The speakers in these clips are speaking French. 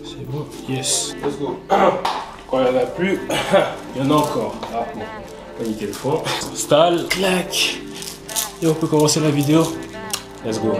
C'est bon, yes. Let's go. Quand il n'y en a plus, il y en a encore. Ah bon, on va niquer le fond. On s'installe, clac. Et on peut commencer la vidéo. Let's go.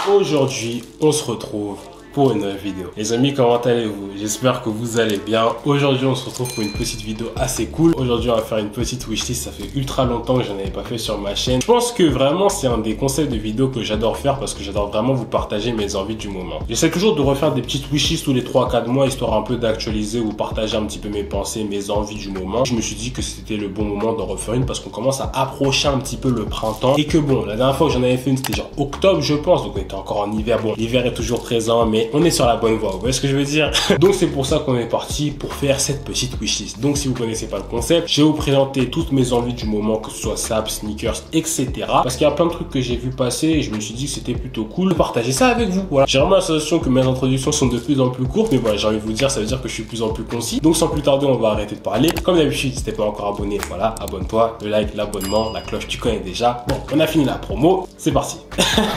Aujourd'hui, on se retrouve pour une nouvelle vidéo. Les amis, comment allez-vous? J'espère que vous allez bien. Aujourd'hui, on se retrouve pour une petite vidéo assez cool. Aujourd'hui, on va faire une petite wishlist. Ça fait ultra longtemps que j'en avais pas fait sur ma chaîne. Je pense que vraiment, c'est un des concepts de vidéos que j'adore faire parce que j'adore vraiment vous partager mes envies du moment. J'essaie toujours de refaire des petites wishlists tous les 3-4 mois, histoire un peu d'actualiser ou partager un petit peu mes pensées, mes envies du moment. Je me suis dit que c'était le bon moment d'en refaire une parce qu'on commence à approcher un petit peu le printemps et que bon, la dernière fois que j'en avais fait une, c'était genre octobre, je pense. Donc, on était encore en hiver. Bon, l'hiver est toujours présent, mais on est sur la bonne voie, vous voyez ce que je veux dire? Donc c'est pour ça qu'on est parti pour faire cette petite wishlist. Donc si vous connaissez pas le concept, je vais vous présenter toutes mes envies du moment, que ce soit sap, sneakers, etc. Parce qu'il y a plein de trucs que j'ai vu passer et je me suis dit que c'était plutôt cool de partager ça avec vous. Voilà. J'ai vraiment la sensation que mes introductions sont de plus en plus courtes, mais voilà, j'ai envie de vous dire, ça veut dire que je suis de plus en plus concis. Donc sans plus tarder, on va arrêter de parler. Comme d'habitude, si t'es pas encore abonné, voilà, abonne-toi, le like, l'abonnement, la cloche, tu connais déjà. Bon, on a fini la promo, c'est parti.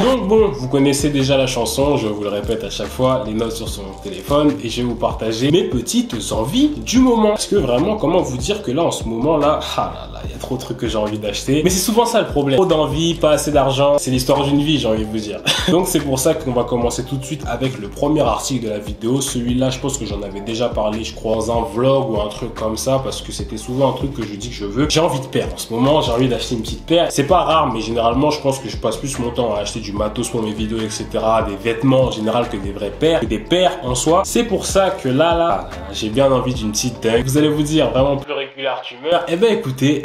Donc bon, vous connaissez déjà la chanson, je vous le répète à chaque fois, les notes sur son téléphone et je vais vous partager mes petites envies du moment. Parce que vraiment, comment vous dire que là, en ce moment-là, il y a trop de trucs que j'ai envie d'acheter. Mais c'est souvent ça le problème. Trop d'envie, pas assez d'argent. C'est l'histoire d'une vie, j'ai envie de vous dire. Donc c'est pour ça qu'on va commencer tout de suite avec le premier article de la vidéo. Celui-là, je pense que j'en avais déjà parlé, je crois, dans un vlog ou un truc comme ça, parce que c'était souvent un truc que je dis que je veux. J'ai envie de paire. En ce moment, j'ai envie d'acheter une petite paire. C'est pas rare, mais généralement, je pense que je passe plus mon temps à acheter du matos pour mes vidéos, etc., des vêtements en général que des vraies paires, que des paires en soi. C'est pour ça que là, j'ai bien envie d'une petite dunk. Vous allez vous dire, vraiment plus régulière, tu meurs. Eh ben écoutez,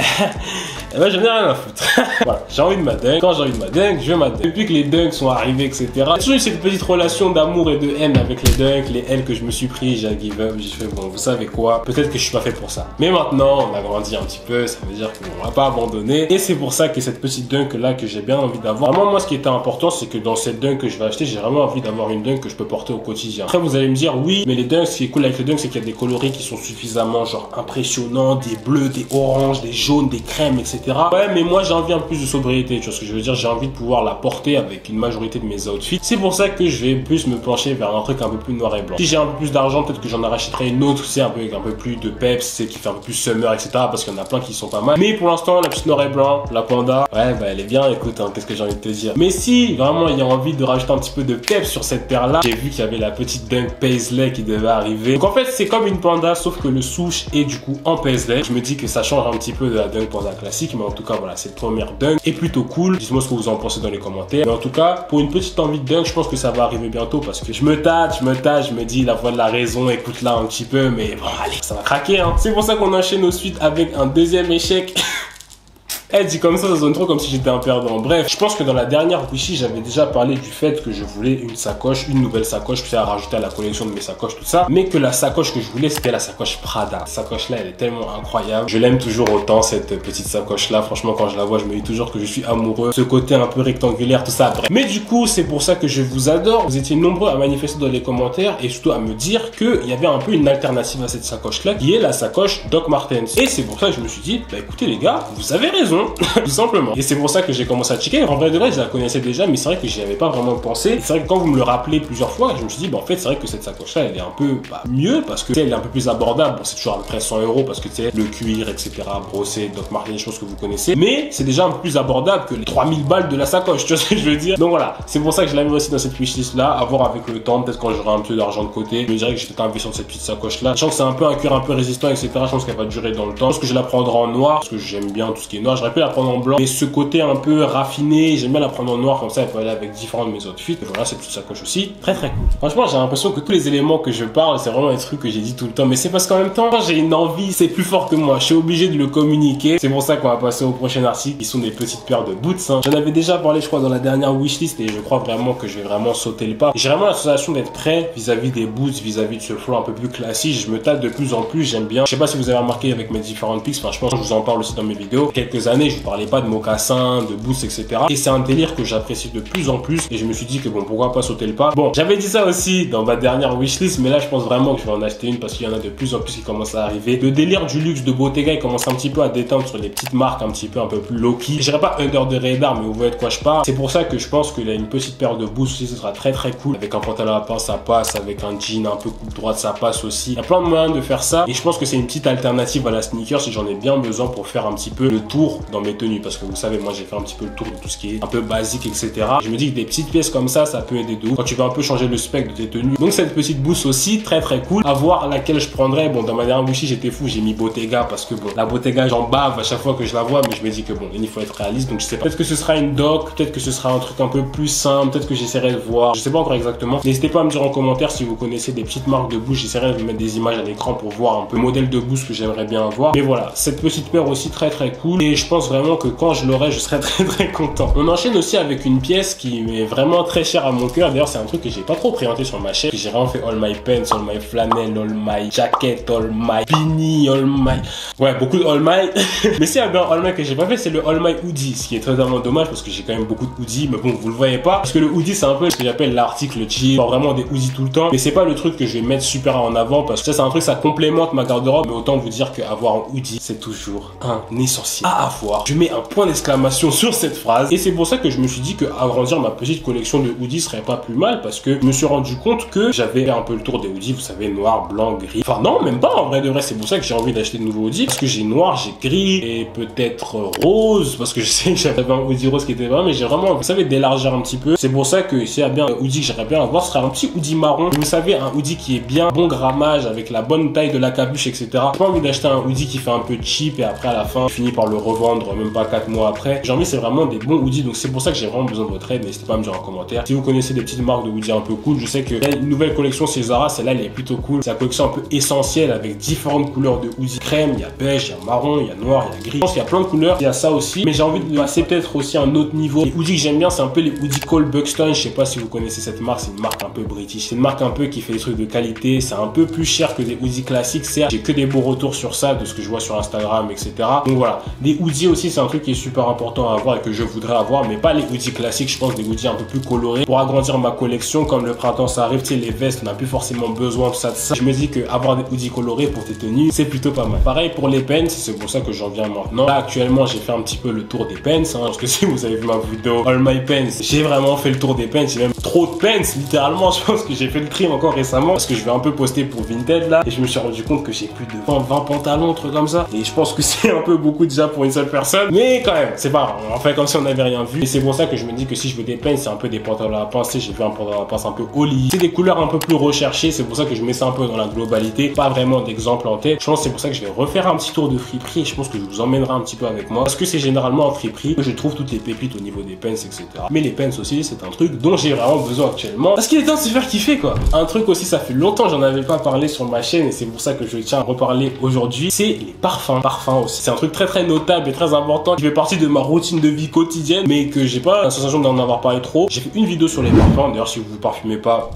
eh ben j'en ai rien à foutre. Voilà, j'ai envie de ma dunk. Quand j'ai envie de ma dunk, je veux ma dunk. Depuis que les dunks sont arrivés, etc., j'ai toujours eu cette petite relation d'amour et de haine avec les dunks, les L que je me suis pris, j'ai give up, j'ai fait bon, vous savez quoi, peut-être que je suis pas fait pour ça. Mais maintenant, on a grandi un petit peu, ça veut dire qu'on va pas abandonner. Et c'est pour ça que cette petite dunk là que j'ai bien envie d'avoir. Vraiment, moi, ce qui était important, c'est que dans cette dunk que je vais acheter, j'ai vraiment envie d'avoir une dunk que je peux porter au quotidien. Après, vous allez me dire, oui, mais les dunks, ce qui est cool avec les dunks, c'est qu'il y a des coloris qui sont suffisamment genre impressionnants, des bleus, des oranges, des jaunes, des crèmes, etc. Ouais, mais moi j'ai envie un peu plus de sobriété, tu vois ce que je veux dire, j'ai envie de pouvoir la porter avec une majorité de mes outfits. C'est pour ça que je vais plus me pencher vers un truc un peu plus noir et blanc. Si j'ai un peu plus d'argent, peut-être que j'en rachèterai une autre, c'est un peu plus de peps, c'est qui fait un peu plus summer, etc. Parce qu'il y en a plein qui sont pas mal. Mais pour l'instant, la petite noir et blanc, la panda, ouais, bah elle est bien, écoute, hein, qu'est-ce que j'ai envie de te dire. Mais si vraiment il y a envie de rajouter un petit peu de peps sur cette paire là, j'ai vu qu'il y avait la petite dunk paisley qui devait arriver. Donc en fait, c'est comme une panda, sauf que le souche est du coup en paisley. Je me dis que ça change un petit peu de la dunk panda classique, mais en tout cas, voilà, cette première dunk est plutôt cool. Dites-moi ce que vous en pensez dans les commentaires. Mais en tout cas, pour une petite envie de dunk, je pense que ça va arriver bientôt parce que je me tâte, je me dis la voix de la raison, écoute là un petit peu, mais bon, allez, ça va craquer, hein. C'est pour ça qu'on enchaîne ensuite avec un deuxième échec. Elle dit comme ça sonne trop comme si j'étais un perdant. Bref, je pense que dans la dernière wishlist, j'avais déjà parlé du fait que je voulais une sacoche, une nouvelle sacoche, puis à rajouter à la collection de mes sacoches, tout ça. Mais que la sacoche que je voulais, c'était la sacoche Prada. Cette sacoche-là, elle est tellement incroyable. Je l'aime toujours autant, cette petite sacoche-là. Franchement, quand je la vois, je me dis toujours que je suis amoureux. Ce côté un peu rectangulaire, tout ça. Bref. Mais du coup, c'est pour ça que je vous adore. Vous étiez nombreux à manifester dans les commentaires et surtout à me dire qu'il y avait un peu une alternative à cette sacoche-là, qui est la sacoche Doc Martens. Et c'est pour ça que je me suis dit, bah écoutez les gars, vous avez raison. Tout simplement. Et c'est pour ça que j'ai commencé à checker. En vrai de vrai, je la connaissais déjà, mais c'est vrai que j'y avais pas vraiment pensé. C'est vrai que quand vous me le rappelez plusieurs fois, je me suis dit, bah en fait, c'est vrai que cette sacoche-là, elle est un peu mieux parce que elle est un peu plus abordable. Bon, c'est toujours à peu près 100 € parce que tu sais, le cuir, etc., brossé, Doc Martens, choses que vous connaissez. Mais c'est déjà un peu plus abordable que les 3000 balles de la sacoche, tu vois ce que je veux dire. Donc voilà, c'est pour ça que je l'ai mis aussi dans cette wishlist-là. À voir avec le temps, peut-être quand j'aurai un peu d'argent de côté, je me dirais que j'ai peut-être investi dans cette petite sacoche-là. Sachant que c'est un peu un cuir un peu résistant, etc. Je pense qu'elle va durer dans le temps. Je pense que je vais la prendre en noir parce que j'aime bien tout ce qui est noir. J'aurais pu la prendre en blanc. Mais ce côté un peu raffiné, j'aime bien la prendre en noir comme ça, elle peut aller avec différents de mes outfits. Et voilà, cette petite sacoche aussi, très très cool. Franchement, j'ai l'impression que tous les éléments que je parle, c'est vraiment des trucs que j'ai dit tout le temps. Mais c'est parce qu'en même temps, quand j'ai une envie, c'est plus fort que moi. Je suis obligé de le communiquer. C'est pour ça qu'on va passer au prochain article, qui sont des petites paires de boots. Hein. J'en avais déjà parlé, je crois, dans la dernière wishlist et je crois vraiment que je vais vraiment sauter le pas. J'ai vraiment la sensation d'être prêt vis-à-vis des boots, vis-à-vis de ce flow un peu plus classique. Je me tâte de plus en plus, j'aime bien. Je sais pas si vous avez remarqué avec mes différentes pics, enfin, je pense que je vous en parle aussi dans mes vidéos. Quelques années, années, je vous parlais pas de mocassins, de boots, etc. Et c'est un délire que j'apprécie de plus en plus et je me suis dit que bon, pourquoi pas sauter le pas. Bon, j'avais dit ça aussi dans ma dernière wishlist, mais là je pense vraiment que je vais en acheter une parce qu'il y en a de plus en plus qui commencent à arriver. Le délire du luxe de Bottega, il commence un petit peu à détendre sur les petites marques un peu plus low-key. Je dirais pas under the radar, mais vous voyez de quoi je parle. C'est pour ça que je pense qu'il y a une petite paire de boots aussi, ce sera très cool. Avec un pantalon à pince, ça passe. Avec un jean un peu coupe droite, ça passe aussi. Il y a plein de moyens de faire ça. Et je pense que c'est une petite alternative à la sneaker si j'en ai bien besoin pour faire un petit peu le tour dans mes tenues. Parce que vous savez, moi j'ai fait un petit peu le tour de tout ce qui est un peu basique, etc. Je me dis que des petites pièces comme ça peut aider de ouf quand tu veux un peu changer le spec de tes tenues. Donc cette petite boost aussi, très cool. À voir laquelle je prendrais. Bon, dans ma dernière bouchie, j'étais fou, j'ai mis Bottega parce que bon, la Bottega, j'en bave à chaque fois que je la vois, mais je me dis que bon, il faut être réaliste. Donc je sais pas. Peut-être que ce sera une doc, peut-être que ce sera un truc un peu plus simple, peut-être que j'essaierai de voir. Je sais pas encore exactement. N'hésitez pas à me dire en commentaire si vous connaissez des petites marques de boost. J'essaierai de vous mettre des images à l'écran pour voir un peu le modèle de boost que j'aimerais bien avoir. Mais voilà, cette petite paire aussi très cool. Et je pense vraiment que quand je l'aurai, je serai très content. On enchaîne aussi avec une pièce qui m'est vraiment très chère à mon cœur. D'ailleurs, c'est un truc que j'ai pas trop présenté sur ma chaîne. J'ai vraiment fait all my pants, all my flannel, all my jacket, all my beanie, all my... Ouais, beaucoup de all my. Mais c'est un all my que j'ai pas fait, c'est le all my hoodie. Ce qui est très dommage parce que j'ai quand même beaucoup de hoodies. Mais bon, vous le voyez pas. Parce que le hoodie, c'est un peu ce que j'appelle l'article cheap. Genre vraiment des hoodies tout le temps. Mais c'est pas le truc que je vais mettre super en avant parce que ça, c'est un truc, ça complémente ma garde-robe. Mais autant vous dire qu'avoir un hoodie, c'est toujours un essentiel à avoir. Je mets un point d'exclamation sur cette phrase. Et c'est pour ça que je me suis dit que agrandir ma petite collection de hoodies serait pas plus mal parce que je me suis rendu compte que j'avais un peu le tour des hoodies, vous savez, noir, blanc, gris. Enfin non, même pas en vrai de vrai, c'est pour ça que j'ai envie d'acheter de nouveaux hoodies parce que j'ai noir, j'ai gris et peut-être rose parce que je sais que j'avais un hoodie rose qui était vrai, mais j'ai vraiment, vous savez, d'élargir un petit peu. C'est pour ça que s'il y a bien un hoodie que j'aimerais bien avoir, ce serait un petit hoodie marron. Vous savez, un hoodie qui est bien, bon grammage, avec la bonne taille de la capuche, etc. J'ai pas envie d'acheter un hoodie qui fait un peu cheap et après à la fin, je finis par le revendre même pas 4 mois après. J'ai envie, c'est vraiment des bons hoodies, donc c'est pour ça que j'ai vraiment besoin de votre aide. N'hésitez pas à me dire en commentaire. Si vous connaissez des petites marques de hoodies un peu cool, je sais que y a une nouvelle collection chez Zara, celle-là elle est plutôt cool. C'est la collection un peu essentielle avec différentes couleurs de hoodies. Crème, il y a beige, il y a marron, il y a noir, il y a gris. Je pense qu'il y a plein de couleurs, il y a ça aussi. Mais j'ai envie de passer peut-être aussi à un autre niveau. Les hoodies que j'aime bien, c'est un peu les hoodies Cole Buxton. Je sais pas si vous connaissez cette marque, c'est une marque un peu british. C'est une marque un peu qui fait des trucs de qualité. C'est un peu plus cher que des hoodies classiques. Certes, j'ai que des beaux retours sur ça, de ce que je vois sur Instagram, etc. Donc voilà. Des hoodies aussi, c'est un truc qui est super important à avoir et que je voudrais avoir, mais pas les hoodies classiques. Je pense des hoodies un peu plus colorés pour agrandir ma collection. Comme le printemps ça arrive, tu sais, les vestes, on n'a plus forcément besoin de ça. Je me dis que avoir des hoodies colorés pour tes tenues, c'est plutôt pas mal. Pareil pour les pants, c'est pour ça que j'en viens maintenant. Là, actuellement, j'ai fait un petit peu le tour des pants, hein, parce que si vous avez vu ma vidéo All My Pants, j'ai vraiment fait le tour des pants. J'ai même trop de pants, littéralement. Je pense que j'ai fait le crime encore récemment parce que je vais un peu poster pour Vinted là, et je me suis rendu compte que j'ai plus de 20 pantalons, un truc comme ça. Et je pense que c'est un peu beaucoup déjà pour une seule personne, mais quand même, c'est pas grave. On fait comme si on n'avait rien vu. Et c'est pour ça que je me dis que si je veux des pants, c'est un peu des pantalons à pince. J'ai vu un pantalon à pince un peu holly. C'est des couleurs un peu plus recherchées. C'est pour ça que je mets ça un peu dans la globalité. Pas vraiment d'exemple en tête. Je pense que c'est pour ça que je vais refaire un petit tour de friperie et je pense que je vous emmènerai un petit peu avec moi parce que c'est généralement en friperie que je trouve toutes les pépites au niveau des pants, etc. Mais les pants aussi, c'est un truc dont j'ai vraiment besoin actuellement parce qu'il est temps de se faire kiffer quoi. Un truc aussi, ça fait longtemps que j'en avais pas parlé sur ma chaîne et c'est pour ça que je tiens à reparler aujourd'hui. C'est les parfums. Parfums aussi. C'est un truc très notable et très important qui fait partie de ma routine de vie quotidienne mais que j'ai pas la sensation d'en avoir parlé trop. J'ai fait une vidéo sur les parfums. D'ailleurs, si vous vous parfumez pas,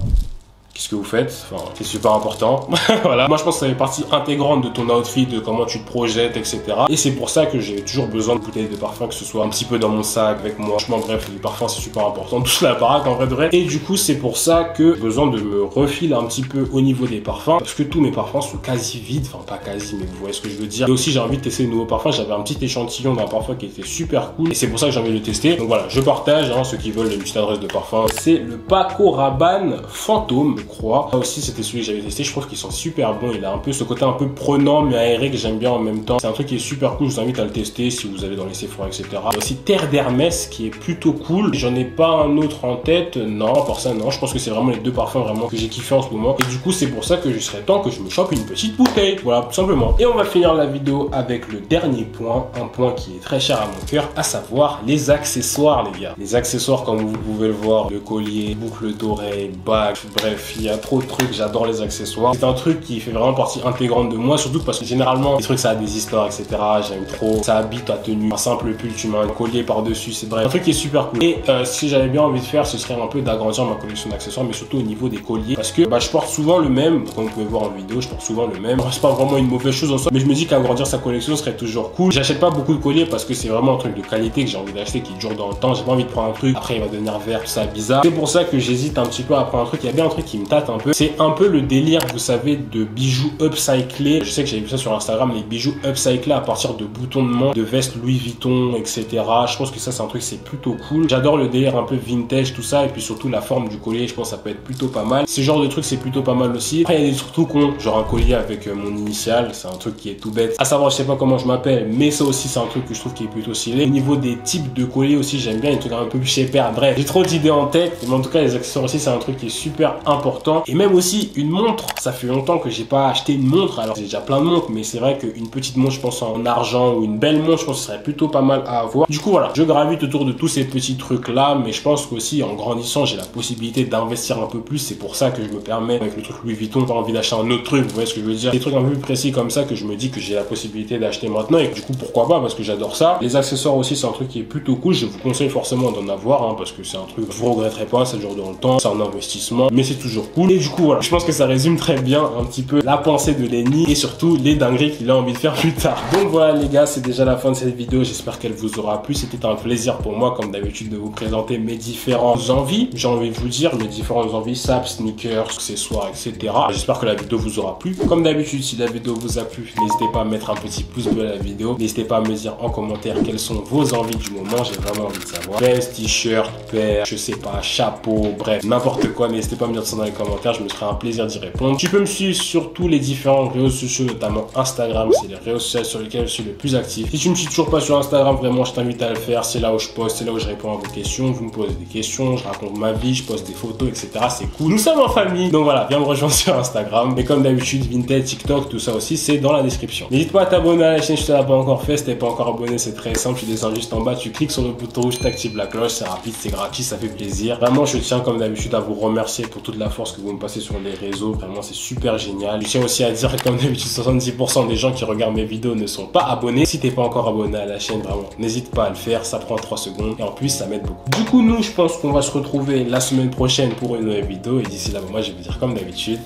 qu'est-ce que vous faites? Enfin, c'est super important. Voilà. Moi, je pense que ça fait partie intégrante de ton outfit, de comment tu te projettes, etc. Et c'est pour ça que j'ai toujours besoin de bouteilles de parfum, que ce soit un petit peu dans mon sac avec moi. Franchement, bref, les parfums, c'est super important. Tout la baraque, en vrai de vrai. Et du coup, c'est pour ça que j'ai besoin de me refiler un petit peu au niveau des parfums. Parce que tous mes parfums sont quasi vides. Enfin, pas quasi, mais vous voyez ce que je veux dire. Et aussi, j'ai envie de tester de nouveaux parfums. J'avais un petit échantillon d'un parfum qui était super cool. Et c'est pour ça que j'ai envie de le tester. Donc voilà, je partage, hein, ceux qui veulent une petite adresse de parfum. C'est le Paco Rabanne Fantôme, je crois. Là aussi, c'était celui que j'avais testé. Je trouve qu'ils sont super bons. Il a un peu ce côté un peu prenant mais aéré que j'aime bien en même temps. C'est un truc qui est super cool. Je vous invite à le tester si vous allez dans les Sephora, etc. Il y a aussi Terre d'Hermès qui est plutôt cool. J'en ai pas un autre en tête. Non, pour ça, non. Je pense que c'est vraiment les deux parfums vraiment que j'ai kiffé en ce moment. Et du coup, c'est pour ça que je serais temps que je me chope une petite bouteille. Voilà, tout simplement. Et on va finir la vidéo avec le dernier point. Un point qui est très cher à mon cœur, à savoir les accessoires, les gars. Les accessoires, comme vous pouvez le voir, le collier, boucle d'oreille, bague, bref. Bref, il y a trop de trucs, j'adore les accessoires. C'est un truc qui fait vraiment partie intégrante de moi, surtout parce que généralement, les trucs ça a des histoires, etc. J'aime trop, ça habite ta tenue. Un simple pull, tu mets un collier par-dessus, c'est bref. Un truc qui est super cool. Et ce que j'avais bien envie de faire, ce serait un peu d'agrandir ma collection d'accessoires, mais surtout au niveau des colliers. Parce que je porte souvent le même, comme vous pouvez voir en vidéo, je porte souvent le même. C'est pas vraiment une mauvaise chose en soi, mais je me dis qu'agrandir sa collection serait toujours cool. J'achète pas beaucoup de colliers parce que c'est vraiment un truc de qualité que j'ai envie d'acheter qui dure dans le temps. J'ai pas envie de prendre un truc, après il va devenir vert, tout ça bizarre. C'est pour ça que j'hésite un petit peu à prendre un truc. Il y a bien un truc qui me tâte un peu. C'est un peu le délire, vous savez, de bijoux upcyclés. Je sais que j'avais vu ça sur Instagram, les bijoux upcyclés à partir de boutons de main, de vestes Louis Vuitton, etc. Je pense que ça c'est un truc, c'est plutôt cool. J'adore le délire un peu vintage, tout ça, et puis surtout la forme du collier, je pense que ça peut être plutôt pas mal. Ce genre de truc c'est plutôt pas mal aussi. Après il y a des trucs tout cons, genre un collier avec mon initiale, c'est un truc qui est tout bête. À savoir, je sais pas comment je m'appelle, mais ça aussi c'est un truc que je trouve qui est plutôt stylé. Au niveau des types de colliers aussi, j'aime bien les trucs un peu plus chez-père. Bref, j'ai trop d'idées en tête, mais en tout cas les accessoires aussi c'est un truc qui est super important. Et même aussi une montre, ça fait longtemps que j'ai pas acheté une montre, alors j'ai déjà plein de montres, mais c'est vrai qu'une petite montre, je pense en argent, ou une belle montre, je pense que ce serait plutôt pas mal à avoir. Du coup voilà, je gravite autour de tous ces petits trucs là, mais je pense qu'aussi en grandissant j'ai la possibilité d'investir un peu plus. C'est pour ça que je me permets, avec le truc Louis Vuitton, pas envie d'acheter un autre truc, vous voyez ce que je veux dire, des trucs un peu plus précis comme ça que je me dis que j'ai la possibilité d'acheter maintenant, et du coup pourquoi pas, parce que j'adore ça. Les accessoires aussi c'est un truc qui est plutôt cool, je vous conseille forcément d'en avoir, hein, parce que c'est un truc, vous regretterez pas, ça dure dans le temps, c'est un investissement, mais c'est toujours cool. Et du coup voilà, je pense que ça résume très bien un petit peu la pensée de Lenny et surtout les dingueries qu'il a envie de faire plus tard. Donc voilà les gars, c'est déjà la fin de cette vidéo, j'espère qu'elle vous aura plu. C'était un plaisir pour moi comme d'habitude de vous présenter mes différentes envies, j'ai envie de vous dire mes différentes envies, saps, sneakers, accessoires, etc. J'espère que la vidéo vous aura plu. Comme d'habitude, si la vidéo vous a plu, n'hésitez pas à mettre un petit pouce bleu à la vidéo, n'hésitez pas à me dire en commentaire quelles sont vos envies du moment, j'ai vraiment envie de savoir. Veste, t-shirt, paire, je sais pas, chapeau, bref, n'importe quoi, n'hésitez pas à me dire ça dans les commentaires, je me ferai un plaisir d'y répondre. Tu peux me suivre sur tous les différents réseaux sociaux, notamment Instagram, c'est les réseaux sociaux sur lesquels je suis le plus actif. Si tu me suis toujours pas sur Instagram, vraiment je t'invite à le faire, c'est là où je poste, c'est là où je réponds à vos questions, vous me posez des questions, je raconte ma vie, je poste des photos, etc. C'est cool. Nous sommes en famille, donc voilà, viens me rejoindre sur Instagram. Et comme d'habitude, Vinted, TikTok, tout ça aussi, c'est dans la description. N'hésite pas à t'abonner à la chaîne si tu l'as pas encore fait. Si t'es pas encore abonné, c'est très simple, tu descends juste en bas, tu cliques sur le bouton rouge, t'actives la cloche, c'est rapide, c'est gratuit, ça fait plaisir. Vraiment, je tiens comme d'habitude à vous remercier pour toute la force que vous me passez sur les réseaux, vraiment c'est super génial. Je tiens aussi à dire que comme d'habitude, 70% des gens qui regardent mes vidéos ne sont pas abonnés. Si t'es pas encore abonné à la chaîne, vraiment, n'hésite pas à le faire, ça prend 3 secondes et en plus ça m'aide beaucoup. Du coup, nous, je pense qu'on va se retrouver la semaine prochaine pour une nouvelle vidéo et d'ici là, moi je vais vous dire comme d'habitude,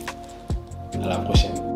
à la prochaine.